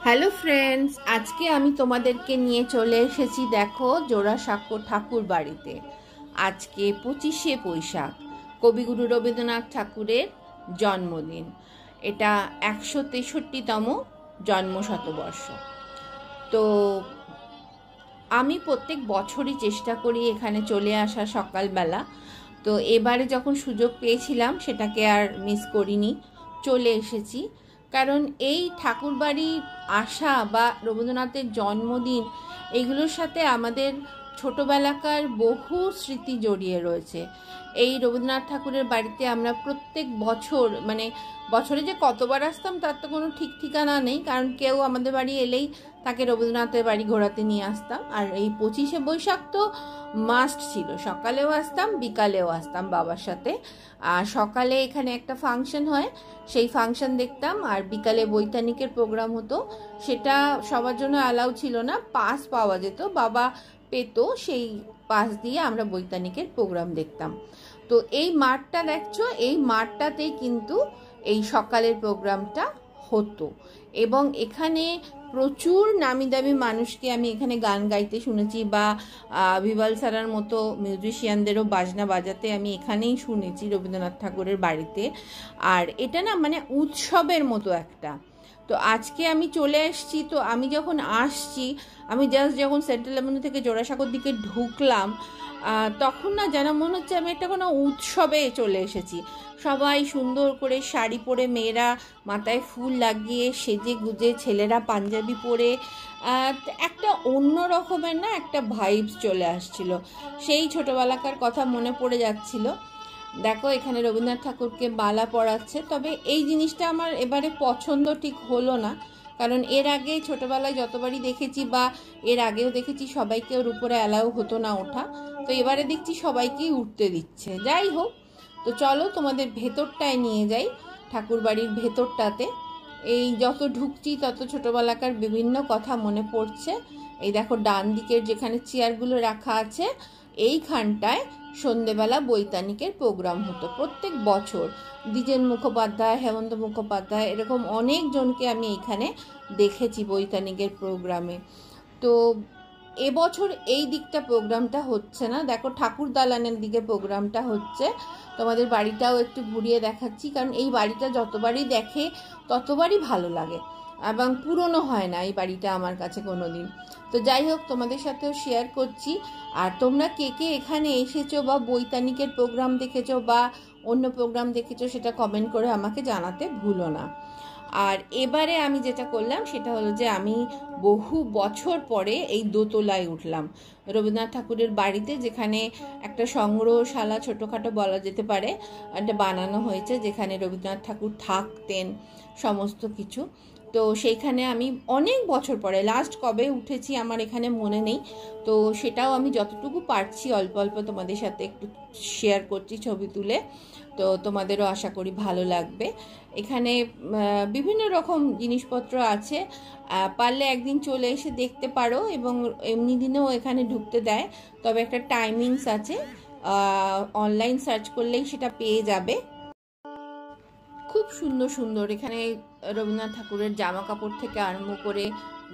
Hello friends, আজকে আমি তোমাদেরকে নিয়ে চলে এসেছি দেখো জোড়াসাঁকো ঠাকুর বাড়িতে। আজকে 25শে বৈশাখ, কবিগুরু রবীন্দ্রনাথ ঠাকুরের জন্মদিন। এটা 163তম জন্ম শতবর্ষ। তো আমি প্রত্যেক বছরই চেষ্টা করি এখানে চলে আসা সকালবেলা। তো এবারে যখন সুযোগ পেয়েছিলাম সেটাকে আর মিস করিনি, চলে এসেছি। কারণ এই ঠাকুরবাড়ি আসা বা রবীন্দ্রনাথের জন্মদিন, এইগুলোর সাথে আমাদের ছোটোবেলাকার বহু স্মৃতি জড়িয়ে রয়েছে। এই রবীন্দ্রনাথ ঠাকুরের বাড়িতে আমরা প্রত্যেক বছর, মানে বছরে যে কতবার আসতাম তার তো কোনো ঠিক ঠিকানা নেই, কারণ কেউ আমাদের বাড়ি এলেই তাকে রবীন্দ্রনাথের বাড়ি ঘোরাতে নিয়ে আসতাম। আর এই 25শে বৈশাখ তো মাস্ট ছিল, সকালেও আসতাম বিকালেও আসতাম বাবার সাথে। আর সকালে এখানে একটা ফাংশন হয়, সেই ফাংশন দেখতাম, আর বিকালে বৈতানিকের প্রোগ্রাম হতো। সেটা সবার জন্য অ্যালাউ ছিল না, পাস পাওয়া যেত, বাবা পেত, সেই পাস দিয়ে আমরা বৈতানিকের প্রোগ্রাম দেখতাম। তো এই মাঠটা দেখছো, এই মাঠটাতেই কিন্তু এই সকালের প্রোগ্রামটা হতো। এবং এখানে প্রচুর নামি দামি মানুষকে আমি এখানে গান গাইতে শুনেছি, বা ভিভাল স্যারের মতো মিউজিশিয়ানদেরও বাজনা বাজাতে আমি এখানেই শুনেছি রবীন্দ্রনাথ ঠাকুরের বাড়িতে। আর এটা না মানে উৎসবের মতো একটা। তো আজকে আমি চলে এসেছি, তো আমি যখন আসছি, আমি জাস্ট যখন সেন্ট্রাল এভিনিউ থেকে জোড়াসাঁকোর দিকে ঢুকলাম, তখন না যেন মনে হচ্ছে আমি একটা কোনো উৎসবে চলে এসেছি। সবাই সুন্দর করে শাড়ি পরে, মেয়েরা মাথায় ফুল লাগিয়ে সেজে গুজে, ছেলেরা পাঞ্জাবি পরে, একটা অন্য রকমের না একটা ভাইবস চলে আসছিল। সেই ছোটোবেলাকার কথা মনে পড়ে যাচ্ছিল। দেখো এখানে রবীন্দ্রনাথ ঠাকুরকে মালা পরাচ্ছে, তবে এই জিনিসটা আমার এবারে পছন্দ ঠিক হলো না। কারণ এর আগে ছোটোবেলায় যতবারই দেখেছি, বা এর আগেও দেখেছি, সবাইকে ওর উপরে অ্যালাউ হতো না ওঠা। তো এবারে দেখছি সবাইকেই উঠতে দিচ্ছে। যাই হোক, তো চলো তোমাদের ভেতরটায় নিয়ে যাই, ঠাকুরবাড়ির ভেতরটাতে। এই যত ঢুকছি তত ছোটোবেলাকার বিভিন্ন কথা মনে পড়ছে। এই দেখো ডান দিকের যেখানে চেয়ারগুলো রাখা আছে, এইখানটায় সন্ধেবেলা বৈতানিকের প্রোগ্রাম হতো প্রত্যেক বছর। দ্বিজেন মুখোপাধ্যায়, হেমন্ত মুখোপাধ্যায়, এরকম অনেকজনকে আমি এখানে দেখেছি বৈতানিকের প্রোগ্রামে। তো এবছর এই দিকটা প্রোগ্রামটা হচ্ছে না, দেখো ঠাকুর দালানের দিকে প্রোগ্রামটা হচ্ছে। তোমাদের বাড়িটাও একটু ঘুরিয়ে দেখাচ্ছি, কারণ এই বাড়িটা যতবারই দেখে ততবারই ভালো লাগে, এবং পুরনো হয় না এই বাড়িটা আমার কাছে কোনো দিন। তো যাই হোক, তোমাদের সাথেও শেয়ার করছি। আর তোমরা কে কে এখানে এসেছো, বা বৈতানিকের প্রোগ্রাম দেখেছো, বা অন্য প্রোগ্রাম দেখেছো, সেটা কমেন্ট করে আমাকে জানাতে ভুলো না। আর এবারে আমি যেটা করলাম সেটা হলো যে আমি বহু বছর পরে এই দোতলায় উঠলাম রবীন্দ্রনাথ ঠাকুরের বাড়িতে, যেখানে একটা সংগ্রহশালা ছোটোখাটো বলা যেতে পারে একটা বানানো হয়েছে, যেখানে রবীন্দ্রনাথ ঠাকুর থাকতেন সমস্ত কিছু। তো সেইখানে আমি অনেক বছর পরে, লাস্ট কবে উঠেছি আমার এখানে মনে নেই, তো সেটাও আমি যতটুকু পারছি অল্প অল্প তোমাদের সাথে একটু শেয়ার করছি ছবি তুলে। তো তোমাদেরও আশা করি ভালো লাগবে। এখানে বিভিন্ন রকম জিনিসপত্র আছে, পারলে একদিন চলে এসে দেখতে পারো, এবং এমনি দিনেও এখানে ঢুকতে দেয়, তবে একটা টাইমিংস আছে, অনলাইন সার্চ করলেই সেটা পেয়ে যাবে। খুব সুন্দর সুন্দর এখানে রবীন্দ্রনাথ ঠাকুরের জামা কাপড় থেকে আরম্ভ করে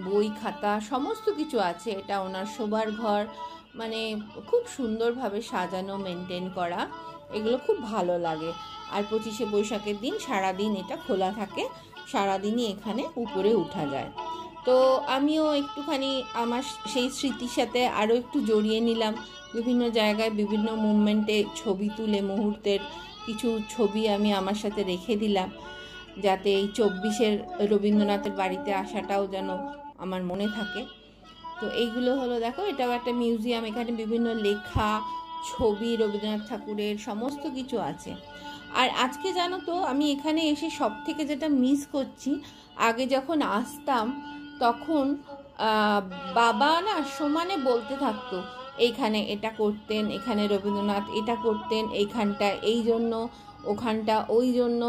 বই খাতা সমস্ত কিছু আছে। এটা ওনার শোবার ঘর, মানে খুব সুন্দরভাবে সাজানো, মেনটেন করা, এগুলো খুব ভালো লাগে। আর 25শে বৈশাখের দিন সারাদিন এটা খোলা থাকে, সারাদিনই এখানে উপরে উঠা যায়। তো আমিও একটুখানি আমার সেই স্মৃতির সাথে আরও একটু জড়িয়ে নিলাম, বিভিন্ন জায়গায় বিভিন্ন মুভমেন্টে ছবি তুলে, মুহূর্তের কিছু ছবি আমি আমার সাথে রেখে দিলাম, যাতে এই 24শে রবীন্দ্রনাথের বাড়িতে আসাটাও যেন আমার মনে থাকে। তো এইগুলো হলো, দেখো এটাও একটা মিউজিয়াম, এখানে বিভিন্ন লেখা, ছবি, রবীন্দ্রনাথ ঠাকুরের সমস্ত কিছু আছে। আর আজকে জানো তো আমি এখানে এসে সব থেকে যেটা মিস করছি, আগে যখন আসতাম তখন বাবা না সমানে বলতে থাকতো এইখানে এটা করতেন, এখানে রবীন্দ্রনাথ এটা করতেন, এইখানটা এই জন্য, ওখানটা ওই জন্য,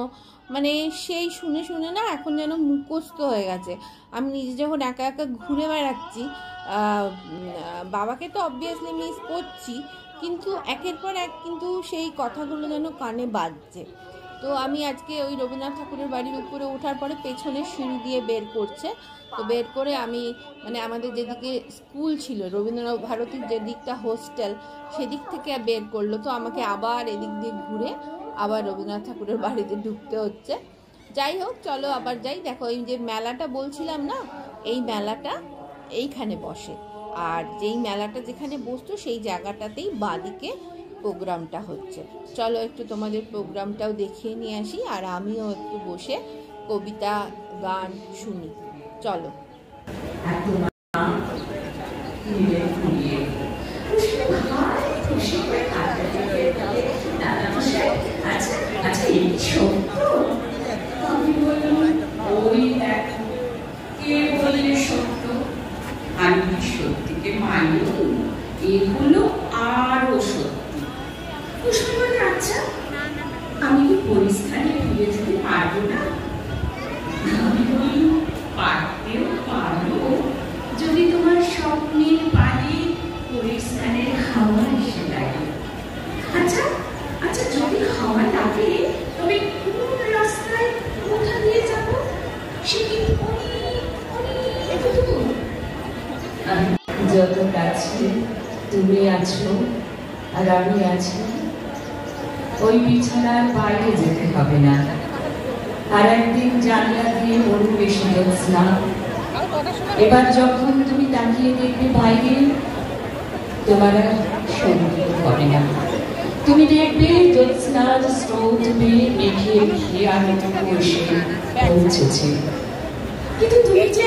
মানে সেই শুনে শুনে না এখন যেন মুখস্থ হয়ে গেছে। আমি নিজে যখন একা একা ঘুরে বেড়াচ্ছি, বাবাকে তো অবভিয়াসলি মিস করছি, কিন্তু একের পর এক কিন্তু সেই কথাগুলো যেন কানে বাজছে। তো আমি আজকে ওই রবীন্দ্রনাথ ঠাকুরের বাড়ির উপরে ওঠার পরে পেছনে সিঁড়ি দিয়ে বের করছে, তো বের করে আমি মানে আমাদের যেদিকে স্কুল ছিল রবীন্দ্রনাথ ভারতীর যে দিকটা হোস্টেল সেদিক থেকে বের করলো, তো আমাকে আবার এদিক দিয়ে ঘুরে আবার রবীন্দ্রনাথ ঠাকুরের বাড়িতে ঢুকতে হচ্ছে। যাই হোক, চলো আবার যাই। দেখো এই যে মেলাটা বলছিলাম না, এই মেলাটা এইখানে বসে, আর যেই মেলাটা যেখানে বসতো সেই জায়গাটাতেই বাঁদিকে প্রোগ্রামটা হচ্ছে। চলো একটু তোমাদের প্রোগ্রামটাও দেখিয়ে নিয়ে আসি, আর আমিও একটু বসে কবিতা গান শুনি। চলো। আমি সত্যিকে মানি, এগুলো আরো সত্যি। আচ্ছা, আমি কি পরিস্থানে ফিরে যেতে পারবো না? আমি বলি পারতেও পারো, যদি তোমার স্বপ্নের পানে পরিস্থানের হাওয়া এসে লাগে। আচ্ছা আচ্ছা, যদি হাওয়া লাগে তবে কোন রাস্তায় কোথা দিয়ে যাবো? সে কি যত কাছে তুমি আছো আর আমি আছি, ওই বিছানার বাইরে যেতে হবে না। আর একদিন জানলা দিয়ে পরিবেশে জ্যোৎস্না, এবার যখন তুমি তাকিয়ে দেখবে বাইরে, তোমার আর সঙ্গীত হবে না। তুমি দেখবে জ্যোৎস্নার স্রোত বেয়ে মেঘে মেঘে আলোটুকু এসে পৌঁছেছে, কিন্তু তুমি যে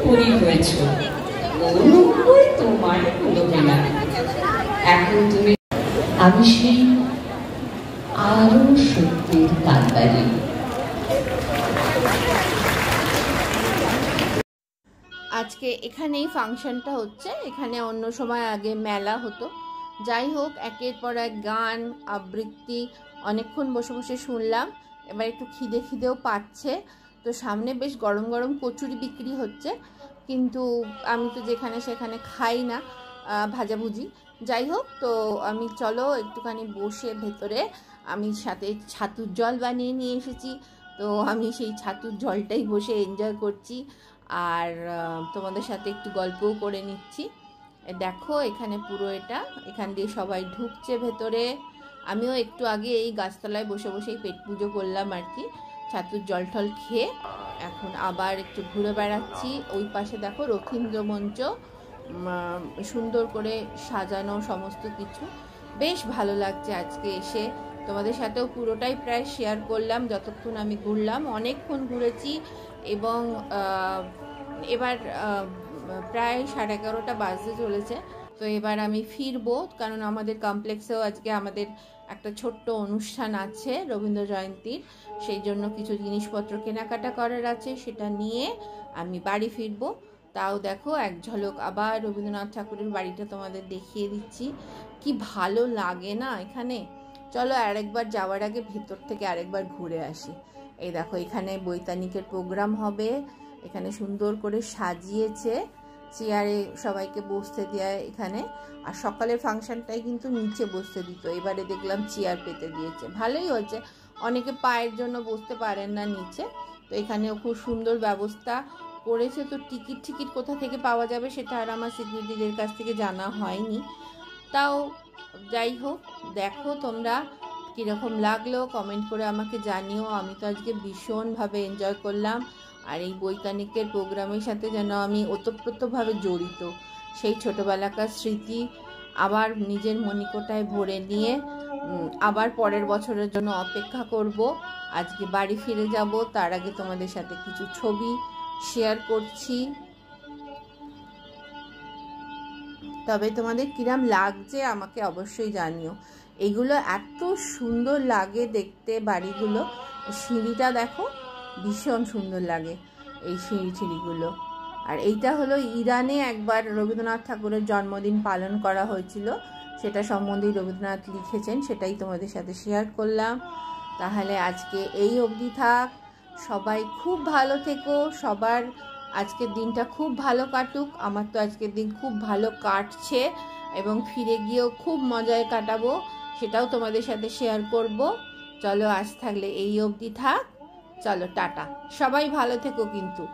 পরি হয়েছ, তোমার লোভে না। এখন তুমি আমি সেই আরো সত্যির কান্দারি। আজকে এখানেই ফাংশনটা হচ্ছে, এখানে অন্য সময় আগে মেলা হতো। যাই হোক, একের পর এক গান আবৃত্তি অনেকক্ষণ বসে বসে শুনলাম। এবার একটু খিদেও পাচ্ছে, তো সামনে বেশ গরম গরম কচুরি বিক্রি হচ্ছে, কিন্তু আমি তো যেখানে সেখানে খাই না ভাজাভুজি। যাই হোক, তো আমি চলো একটুখানি বসে ভেতরে, আমি সাথে ছাতুর জল বানিয়ে নিয়ে এসেছি, তো আমি সেই ছাতুর জলটাই বসে এনজয় করছি, আর তোমাদের সাথে একটু গল্পও করে নিচ্ছি। দেখো এখানে পুরো এটা, এখান দিয়ে সবাই ঢুকছে ভেতরে। আমিও একটু আগে এই গাছতলায় বসে বসেই পেট পুজো করলাম আর কি, ছাতুর জল টল খেয়ে। এখন আবার একটু ঘুরে বেড়াচ্ছি। ওই পাশে দেখো রথীন্দ্র মঞ্চ, সুন্দর করে সাজানো সমস্ত কিছু, বেশ ভালো লাগছে আজকে এসে। তোমাদের সাথেও পুরোটাই প্রায় শেয়ার করলাম যতক্ষণ আমি ঘুরলাম, অনেকক্ষণ ঘুরেছি, এবং এবার প্রায় 11:30 বাজতে চলেছে। তো এবার আমি ফিরবো, কারণ আমাদের কমপ্লেক্সেও আজকে আমাদের একটা ছোট্ট অনুষ্ঠান আছে রবীন্দ্র জয়ন্তীর, সেই জন্য কিছু জিনিসপত্র কেনাকাটা করার আছে, সেটা নিয়ে আমি বাড়ি ফিরবো। তাও দেখো এক ঝলক আবার রবীন্দ্রনাথ ঠাকুরের বাড়িটা তোমাদের দেখিয়ে দিচ্ছি, কি ভালো লাগে না এখানে। চলো আরেকবার যাওয়ার আগে ভেতর থেকে আরেকবার ঘুরে আসি। এই দেখো এখানে বৈতানিকের প্রোগ্রাম হবে, এখানে সুন্দর করে সাজিয়েছে, চেয়ারে সবাইকে বসতে দেয় এখানে। আর সকালের ফাংশনটাই কিন্তু নিচে বসতে দিত, এবারে দেখলাম চেয়ার পেতে দিয়েছে, ভালোই হয়েছে। অনেকে পায়ের জন্য বসতে পারেন না নিচে, তো এখানেও খুব সুন্দর ব্যবস্থা করেছে। তো টিকিট কোথা থেকে পাওয়া যাবে সেটা আর আমার সিকিউরিটিদের কাছ থেকে জানা হয়নি। তাও যাই হোক, দেখো তোমরা কীরকম লাগলো কমেন্ট করে আমাকে জানিও। আমি তো আজকে ভীষণভাবে এনজয় করলাম, আর এই বৈতানিকের প্রোগ্রামের সাথে যেন আমি ওতপ্রোতভাবে জড়িত। সেই ছোটোবেলাকার স্মৃতি আবার নিজের মনিকোটায় ভরে নিয়ে আবার পরের বছরের জন্য অপেক্ষা করব। আজকে বাড়ি ফিরে যাব, তার আগে তোমাদের সাথে কিছু ছবি শেয়ার করছি। তবে তোমাদের কিরাম লাগছে আমাকে অবশ্যই জানিও। এগুলো এত সুন্দর লাগে দেখতে বাড়িগুলো, সিঁড়িটা দেখো ভীষণ সুন্দর লাগে এই সিঁড়িগুলো। আর এইটা হলো ইরানে একবার রবীন্দ্রনাথ ঠাকুরের জন্মদিন পালন করা হয়েছিল, সেটা সম্বন্ধেই রবীন্দ্রনাথ লিখেছেন, সেটাই তোমাদের সাথে শেয়ার করলাম। তাহলে আজকে এই অবধি থাক, সবাই খুব ভালো থেকো, সবার আজকের দিনটা খুব ভালো কাটুক। আমার তো আজকের দিন খুব ভালো কাটছে, এবং ফিরে গিয়েও খুব মজায় কাটাবো, সেটাও তোমাদের সাথে শেয়ার করব। চলো আজ থাকলে এই অবধি থাক। চলো টাটা, সবাই ভালো থেকো কিন্তু।